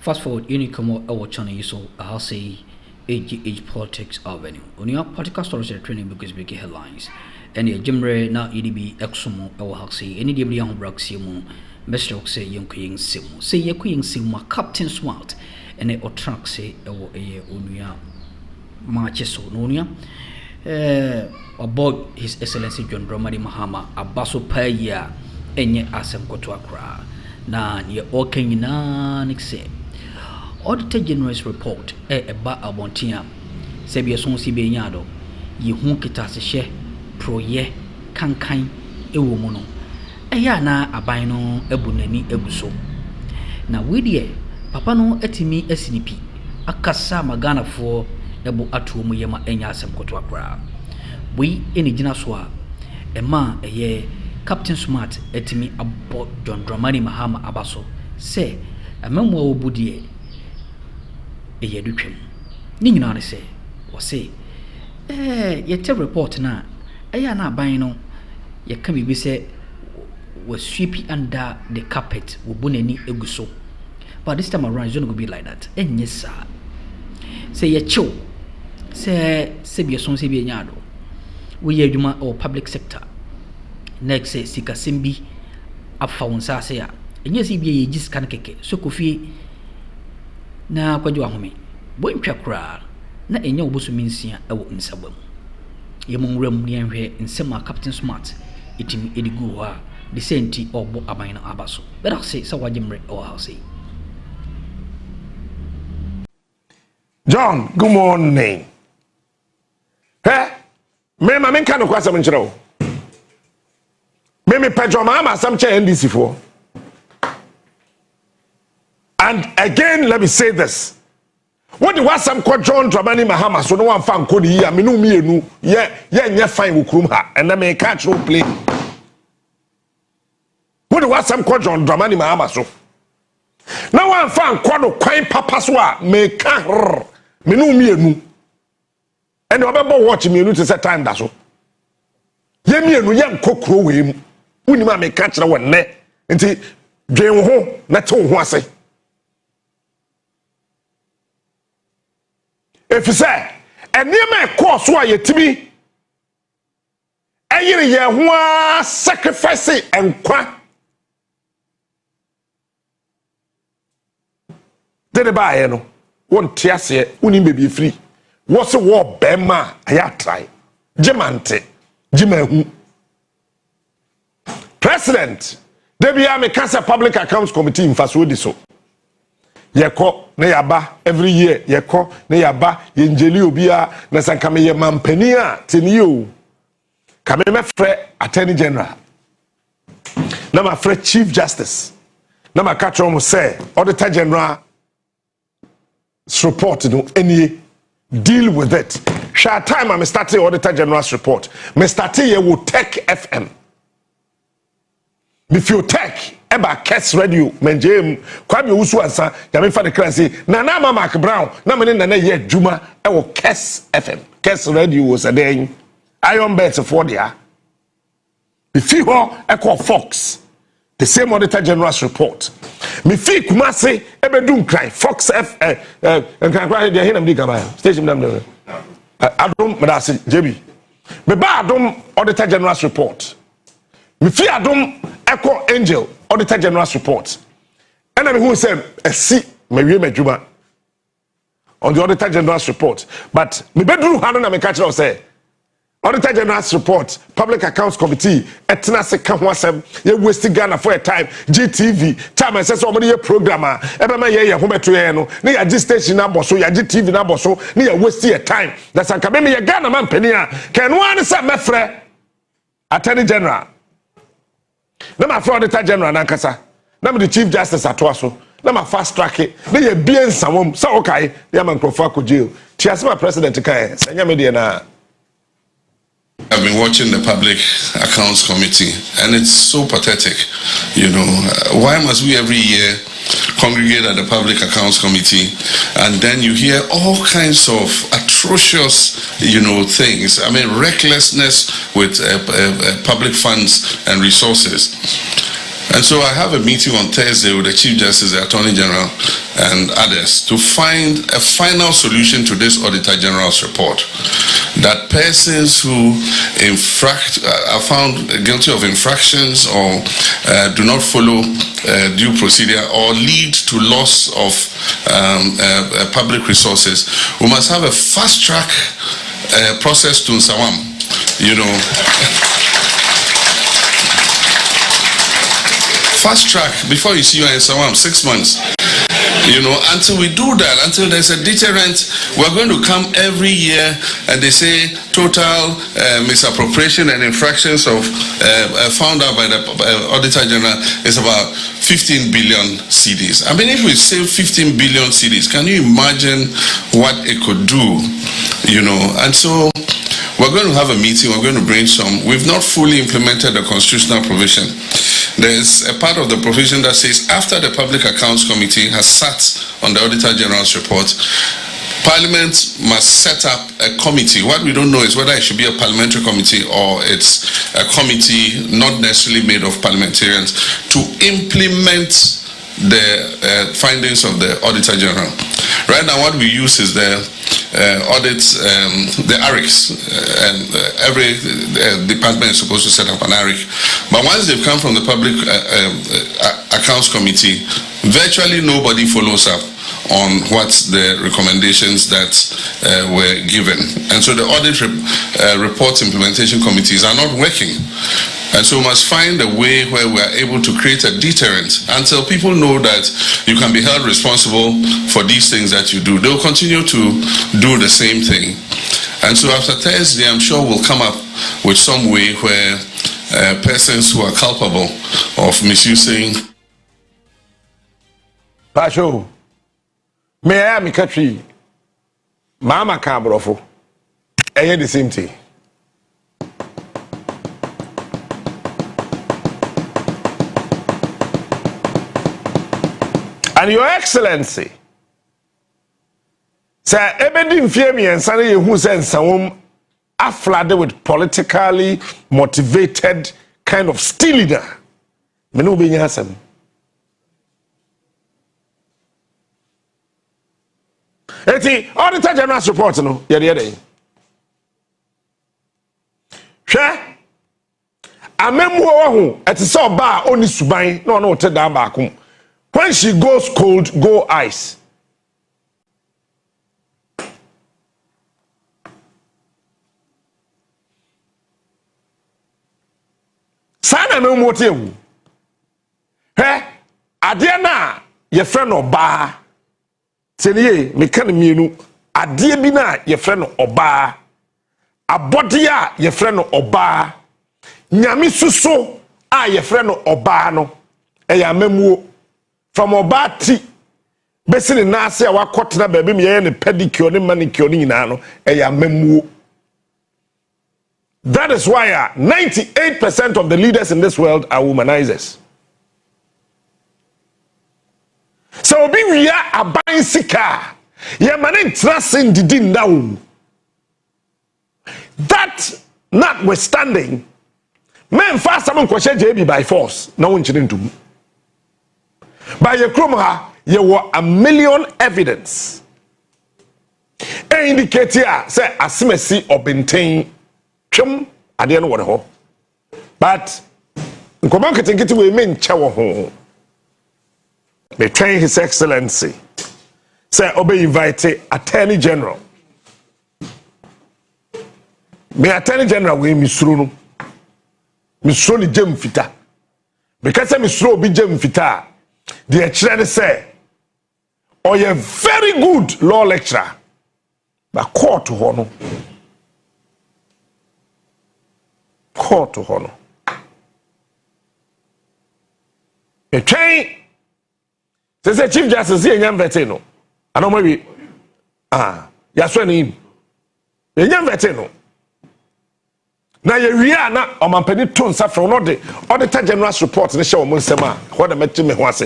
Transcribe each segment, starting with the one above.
Fast forward, any come our channel so I'll say age politics avenue. On your political stories are training because big headlines. And the Jimre na EDB exomo our say any debris on Braximu, Mr. say young King Simu. Say ye Queen Simu, Captain Smart, and a truck say our a unia marches on unia. About His Excellency John Dramani Mahama, Abaso per year, enye asem koto Accra. Na ye oken na nikse. Auditor General's report eba abontia. Sebi eson si be nyado. Ye hu kita se hye proye kankan ewo mu no. Eya na aban no ebunani ebuso. Na we de papa no etimi asinipi. Akasa magana fo ebo atu mu yema enya asem koto Accra. We eni gina so a ema eye Captain Smart etimi abo John Dramani Mahama abaso se amamwa obudie eye dutwem ni nyina ne se wo se yete report na eya na aban no ye ka bibi se was sweeping under the carpet wo bonani eguso, but this time around it's not going to be like that. Enye sa se ye chill se bi so se bi nyado we ye adwuma or public sector next say sika sembi afa wonsa se ya enye se bi ye gis kan keke so kofi na kwajo ahome bo ntwa kra na enye oboso minsia ewo Nsawam ye monwram ni anhwe nsema Captain Smart itimi edigu ho a the senti obo aban na abaso but I say so wajemre o how say John, good morning. Hey, me ma men kan kwa sam nkyerɛ me Pedro Mahama some chair NDC for. And again, let me say this. What the was some called John Dramani Mahama, so no one found code here, me no me no, yeah, fine with Krumha, and I may catch no play. What the was some called John Dramani Mahama, so no one found quad quine papaswa, me car, me no me no. And I remember watching me to set time that's so. Ye me no young cook crow him, Unima may catch the one ne, until Jane home, not all who I say. If you say, and near my course, why you to me, a year one sacrifice and quack. Did buy no one tears here, uni may be free. What's a war, Bema? I try. Jimante, Jimahu. President, Debbie Ame Cancer Public Accounts Committee in Faswediso. Yeko ne yaba every year yeko ne yaba yenjeli obia na sankame ye mampania teniyo kame me frɛ Attorney General na ma frɛ Chief Justice na ma ka tro mo say Auditor General report no any deal with it. Share time I'm starting Auditor General's report. Me starting here will Tech FM. If you tech eba Kes Radio menjem kwabi usu ansa ya me fa de kran say na ma Mark Brown na me na ye djuma e wo Kes FM Kes Radio was a day iron bets for there if you e call Fox the same Auditor General's report me fi Kumasi ebe dum cry Fox F and can cry dey hinam di gaba station dem Addo medase JB me ba Addo Auditor General's report me fi Addo Echo Angel Auditor General's report. And I who said a see me Juma on the Auditor General's report. But me bedroom hand na me catch say Auditor General's report, Public Accounts Committee, etna se ka ho asem, ye waste Ghana for a time, GTV, time say so many programmer, ebe ma ye ho beto ye no, na ya G station na boso, ya GTV na boso, na ya waste your time. That's an kabeme ye Ghana man pani a, ken one say me frɛ Attorney General. Na ma Auditor General nankasa na me the Chief Justice atoaso na ma fast track it na ye bie Nsawam sa okay ya man Akuffo ko jail tiasema president kai sanya me de na. I've been watching the Public Accounts Committee and it's so pathetic, you know. Why must we every year congregate at the Public Accounts Committee and then you hear all kinds of atrocious, you know, things. I mean, recklessness with public funds and resources. And so I have a meeting on Thursday with the Chief Justice, the Attorney General, and others to find a final solution to this Auditor General's report. That persons who are found guilty of infractions or do not follow due procedure or lead to loss of public resources, we must have a fast-track process to Nsawam, you know. Fast track before you see you in Nsawam, 6 months. You know, until we do that, until there's a deterrent, we're going to come every year and they say total misappropriation and infractions of found out by the Auditor General is about 15 billion cedis. I mean, if we save 15 billion cedis, can you imagine what it could do? You know, and so we're going to have a meeting, we're going to brainstorm. We've not fully implemented the constitutional provision. There's a part of the provision that says after the Public Accounts Committee has sat on the Auditor General's report, Parliament must set up a committee. What we don't know is whether it should be a parliamentary committee or it's a committee not necessarily made of parliamentarians to implement the findings of the Auditor General. Right now what we use is the audits, the ARICs, and every department is supposed to set up an ARIC. But once they've come from the Public Accounts Committee, virtually nobody follows up on what the recommendations that were given. And so the audit report implementation committees are not working. And so we must find a way where we are able to create a deterrent until people know that you can be held responsible for these things that you do. They will continue to do the same thing. And so after Thursday, I'm sure we'll come up with some way where persons who are culpable of misusing. Pasho, may I am country? Mama Cabrofo. I hear the same thing. And Your Excellency, Sir Ebedin Fiemi and Sani who said Nsawam are flooded with politically motivated kind of still leader. Menu being handsome. Eti Auditor General's report no yede. Hwe amemu wo eti se oba oni suban no no te da ba akum. When she goes cold, go ice. Sana no motewu. He ade na ye friend oba. Teniye me kan mienu ade bi na ye friend oba. Abode a ye friend oba. Nyame suso a ye friend oba no. Eya mamuo. From Obati, Bessin in Nasi, our cotton baby, me and pedicure, and manicure, no, a memu. That is why 98% of the leaders in this world are womanizers. So be we are a buying sika. Ye man trusting the din down. That notwithstanding, men fast among question JB by force. No one children to. By Akroma, you were a million evidence. E indicate here, say asimesi obintain chum at the end of the hole. But Nkoman can get away men chawo home. They train His Excellency. Say obey invite Attorney General. Me Attorney General we misrunu. Misro ni jem fita. Because misro bi jem fita. The lecturer say, "Oh, you're very good law lecturer, but court to honor, court to honor." A train. Say Chief Justice here, young veteran. I know maybe you're swearing him. A young veteran. Now you are not on my penny tone suffer not the Auditor General's report in the show Munsema. What I met me once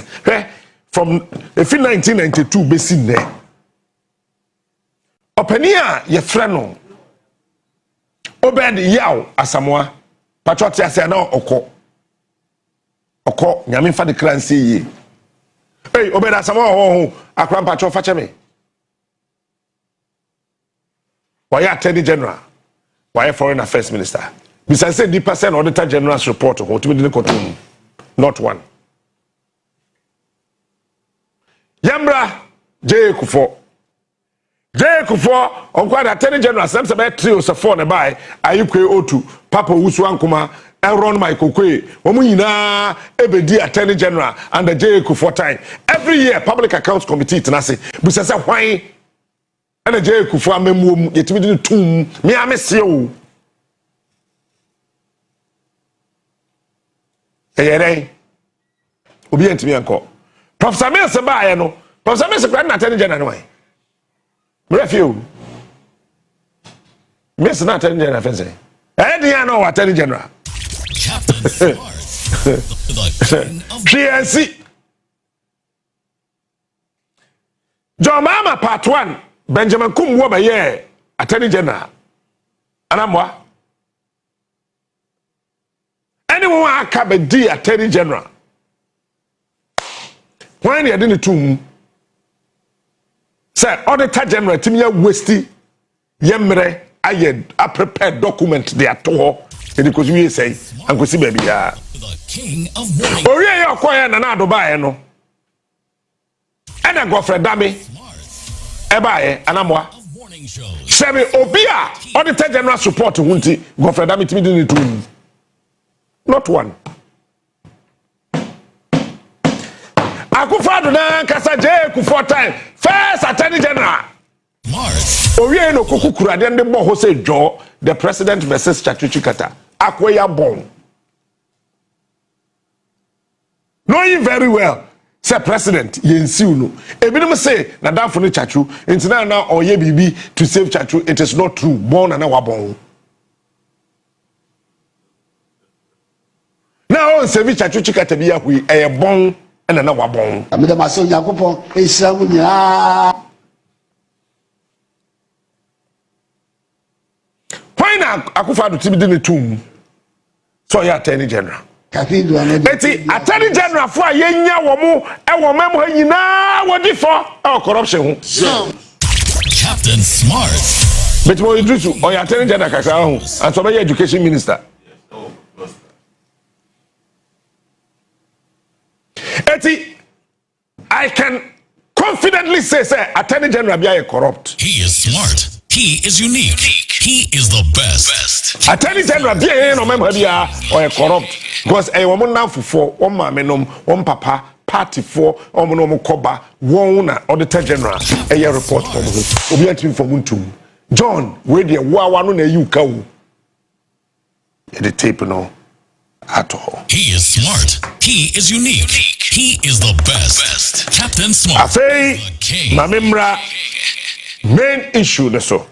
from the 1992 basin there. Openia ye friend Obed Yao Asamoah Patriotia say no oko oko nyame fa de kranse yi hey obeda samo ho Akroma pacho fa cheme why attorney general why foreign affairs minister bisa say the percent auditor general's report ho to be the not one Yambra Akuffo onko da attorney general sam se be 3 or 4 ne bai ayikwe otu papa wusu ankoma Aaron Michael Kwe omu nyina ebedi attorney general and the Akuffo time every year public accounts committee tenase bisa se hwan and the Akuffo amemu yetimi di tum me amese o eyere obi entimi enko Professor Mills ba no Professor Mills grant attorney general no why Refuse. Miss not attorney general fence. I know attorney general. PNC. John Mama part 1. Benjamin Kumwa by year. Attorney general. Anamwa. Anyone I can be attorney general. When you didn't tomb. Sir, Auditor General, Timia Westy, Yemre, I prepared document they are to because we say, and go see baby. The king of morning. Oh, yeah, you're quiet and I don't buy no. And I go for a dummy. Ebae, and I'm what? Semi Obia, Auditor General support to Wunti, go for a dummy to me to not one. Akuffo na kasa Akuffo time first attorney general Owie no kokukura de ndebo ho say jo the president versus Cǔlpriťs akoya bon knowing very well say president yensiu no ebinim say na danfo no Cǔlpriťs intina na oye bibi to save Cǔlpriťs it is not true born na wabon na on save Cǔlpriťs katabia hui e bon na na wabon ameda maso yakopon ehira mu nya why na Akuffo do tibi de tum so ya attorney general kafidu anodi eti attorney general fo a yenya wo mu e wo mem ha nyina wodi fo e corruption ho Captain Smart but mo idrisu o ya attorney general kasa ho and so be education minister eti I can confidently say attorney general be corrupt. He is smart. He is unique. He is the best. Attorney general be no member dia or corrupt because e wo mon nanfofo wo mamenom wo papa party for omo no koba won na auditor general e report for mo obi atim for muntum John we dey wa no na yi uka wo e the tape no at all. He is smart. He is unique. He is the best. Captain Smart. Afei mamemra main issue the so.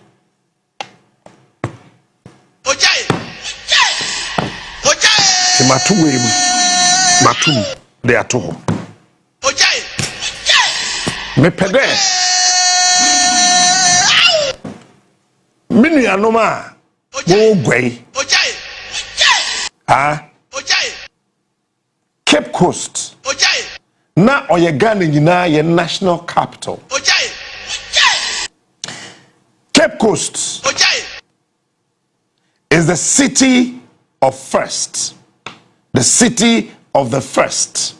Ojai. Matum they are to home. Ojai. Me pede. Mini anoma. Wo gwai. Ojai. Ah. Ojai. Cape Coast. Ojai. Na oye Ghana nyina ye national capital. Ojai. Cape Coast Ojai. is the city of first. The city of the first.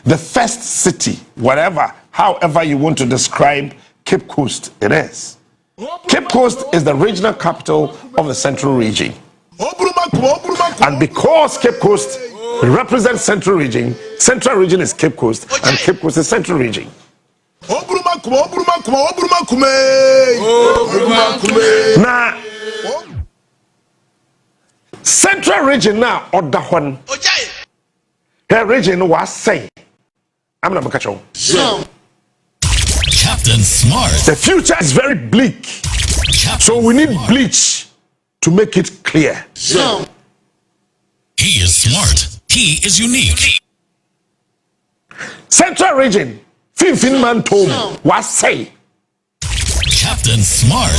The first city, whatever, however you want to describe Cape Coast, it is. Cape Coast is the regional capital of the Central Region. And because Cape Coast represents Central Region is Cape Coast, and Cape Coast is Central Region. Now, Central Region now, or that one, her region was saying, I'm not catch on. Captain Smart. The future is very bleak, so we need bleach to make it clear. He is smart. He is unique. Central Region, 15 man told was say. Captain Smart.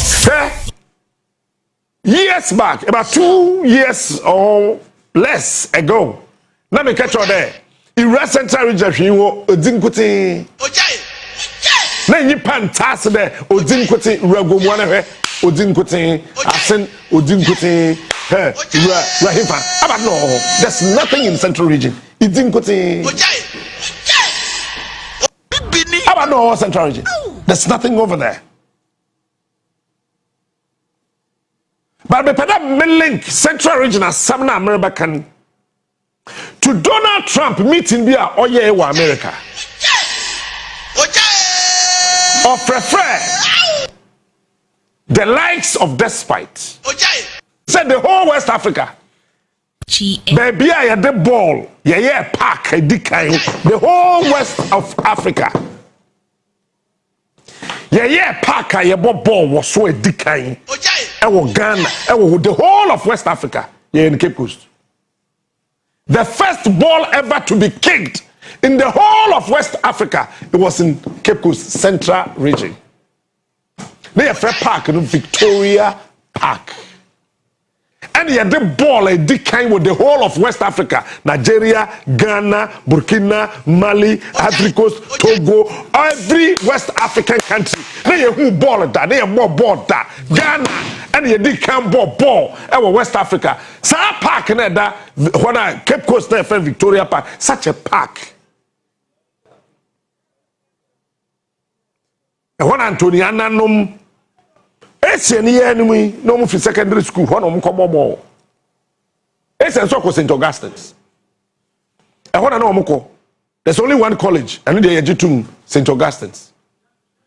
Years back, about 2 years or less ago, let me catch you there. Ira Central Region hwiwo odinkuti. Ojai. Na nyi pantas de odinkuti ragomwa na hwe odinkuti asen odinkuti rahifa. Aba no, there's nothing in Central Region. Idinkuti. Ojai. Aba no Central Region. There's nothing over there. But the link Central Region as some American to Donald Trump meeting via Oye wa America. Or prefer the likes of despite. Said the whole West Africa. Baby, I had the ball. Yeah, park, the whole West of Africa. Yeah, park, ball was so a decaying. Ghana, the whole of West Africa, in Cape Coast. The first ball ever to be kicked in the whole of West Africa, it was in Cape Coast Central Region. They have a park in Victoria Park. And he had the ball a decaying with the whole of West Africa, Nigeria, Ghana, Burkina, Mali, Ivory Coast, Togo, every West African country. They have who ball that, they have more ball that. Ghana, and he did come ball West Africa. So a park in that when I Cape Coast there Victoria Park, such a park. And when Antoniana num Asian enemy no more for secondary school when come more. Asian so St. Augustine's. And when I know there's only one college and they are St. Augustine's.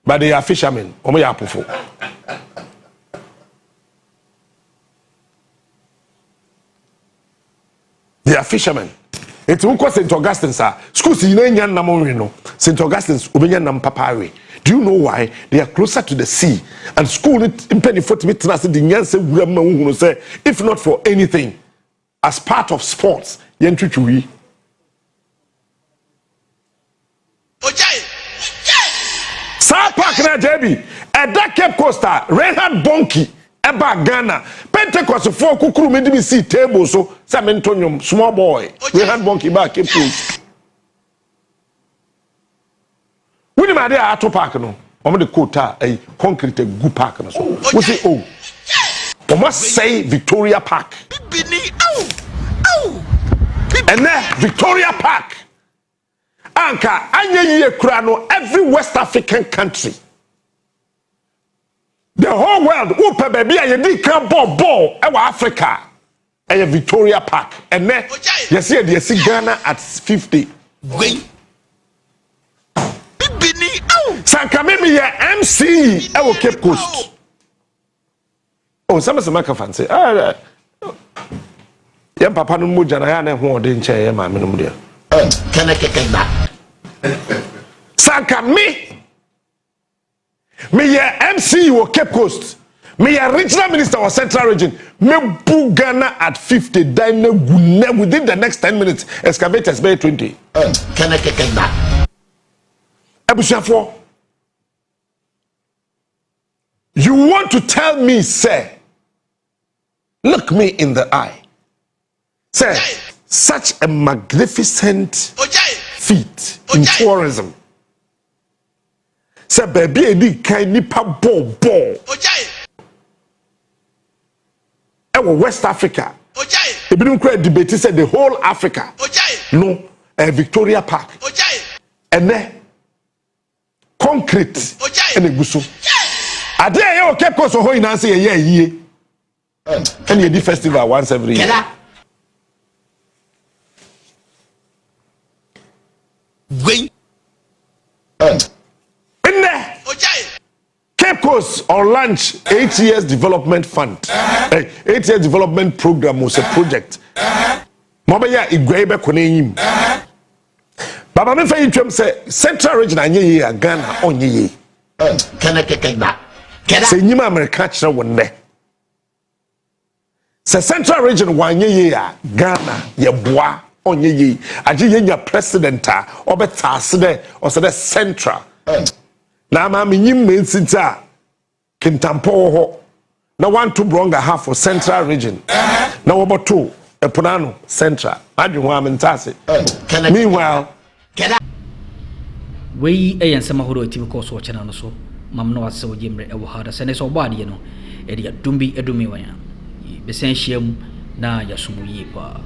But they are fishermen. Akuffo. They are fishermen. It's what St. Augustine's are. Schools in St. Augustine's Papa. Do you know why? They are closer to the sea. And school in Penny if not for anything, as part of sports, Ojai. South Park na JB, at that Cape Costa, Reinhard Bonke, Eba Ghana, Pentecost for Kukuru made me see table so Sam Antonium, small boy, Reinhard Bonke back Cape Coast. When my dear Auto Park no, the quota a concrete good park no so. We say oh, we must say Victoria Park. And then Victoria Park. Anka anye krano every West African country. The whole world upe baby aye di kan ball Africa. Aye Victoria Park. And then you see Ghana at 50. Sanka maybe ya MC ewo Cape Coast. Oh, some maka fancy. Ya papa no moja na ya na ho de nche ya ma me no dia. Can I get back? Sanka me ya MC wo Cape Coast. Me ya regional minister of Central Region. Me bu Ghana at 50. Then within the next 10 minutes, excavators by 20. Can I get back? Ebusiafo. You want to tell me, sir, look me in the eye. Sir, such a magnificent feat in tourism. Sir, baby, edi kan nipa ball. West Africa. Ebi kura debate said the whole Africa. No, Victoria Park. And then concrete and a guso. Ade ye Cape Coast ho ina say ye. And ye di festival once every year. Wait. In there. Cape Coast on launch 8 years development fund. 8 years development program was a project. Mobaya igwebe konenyim. Baba me fa yitwem say Central Region anye ye Ghana onye ye. Can I get back? Say nyima America kire wonne. Say Central Region wanye ye Ghana ye boa onye ye. Aje ye nya president a obetase de o se de Central. Na ma menyim mensinta Kintampo ho na 1-2 bronga half for Central Region. Na woboto Epunano Central. Adwuhamintase. Can Meanwhile, we a and some who TV course watching on so. Mamma so Jimre Ewahada, send us all body, you know, Edia Dumbi Edumiwaya. Besentium na Yasumu Yipa.